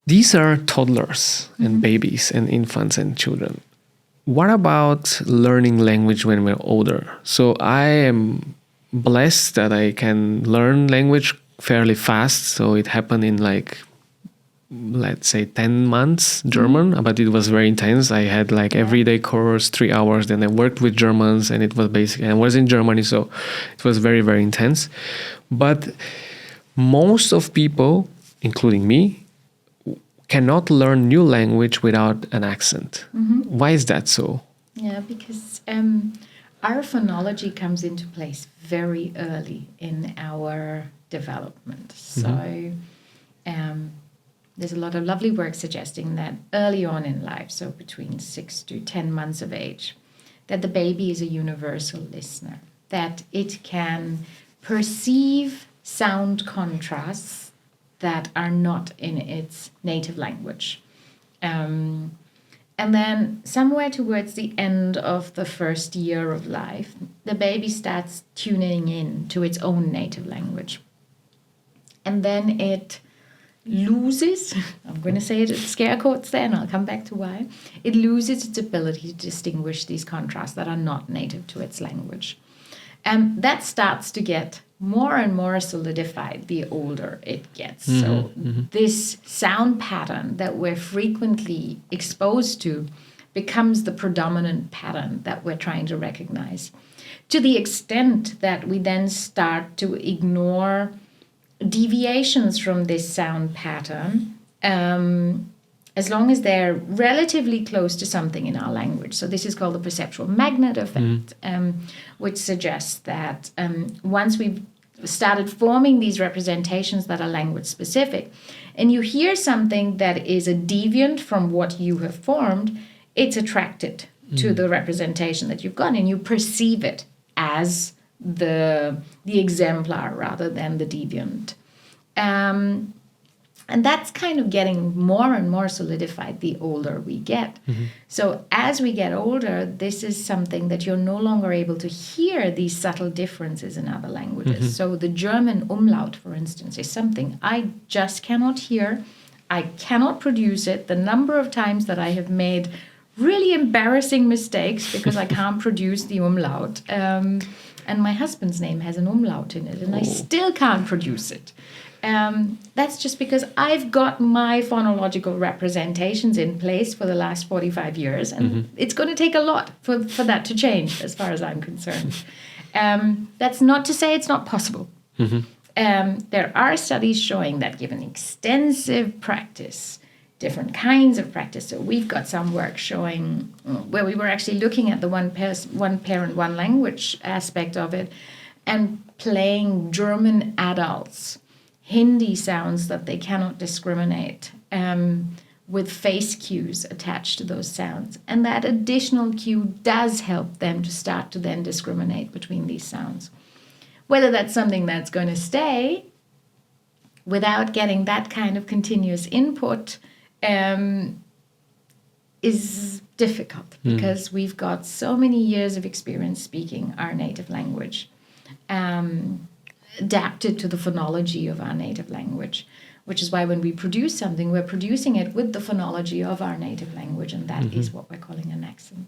These are toddlers and babies and infants and children. What about learning language when we're older? So I am blessed that I can learn language fairly fast. So it happened in let's say 10 months German, but it was very intense. I had everyday course, 3 hours. Then I worked with Germans, and it was basically, I was in Germany, so it was very, very intense. But most of people, including me, cannot learn new language without an accent. Why is that so? Yeah, because our phonology comes into place very early in our development. So there's a lot of lovely work suggesting that early on in life, so between 6 to 10 months of age, that the baby is a universal listener, that it can perceive sound contrasts that are not in its native language. And then somewhere towards the end of the first year of life, the baby starts tuning in to its own native language. And then it loses, I'm going to say it in scare quotes there, and I'll come back to why, it loses its ability to distinguish these contrasts that are not native to its language. And that starts to get more and more solidified the older it gets. So this sound pattern that we're frequently exposed to becomes the predominant pattern that we're trying to recognize, to the extent that we then start to ignore deviations from this sound pattern as long as they're relatively close to something in our language. So this is called the perceptual magnet effect, which suggests that once we've started forming these representations that are language specific, and you hear something that is a deviant from what you have formed, it's attracted to the representation that you've got, and you perceive it as the exemplar rather than the deviant. And that's kind of getting more and more solidified the older we get. So as we get older, this is something that you're no longer able to hear these subtle differences in other languages. So the German umlaut, for instance, is something I just cannot hear. I cannot produce it. The number of times that I have made really embarrassing mistakes because I can't produce the umlaut. And my husband's name has an umlaut in it, and I still can't produce it. That's just because I've got my phonological representations in place for the last 45 years, and it's going to take a lot for that to change, as far as I'm concerned. That's not to say it's not possible. There are studies showing that given extensive practice, different kinds of practice. So we've got some work showing where we were actually looking at the one parent, one language aspect of it and playing German adults Hindi sounds that they cannot discriminate with face cues attached to those sounds. And that additional cue does help them to start to then discriminate between these sounds. Whether that's something that's going to stay without getting that kind of continuous input is difficult because we've got so many years of experience speaking our native language. Adapted to the phonology of our native language, which is why when we produce something, we're producing it with the phonology of our native language, and that is what we're calling an accent.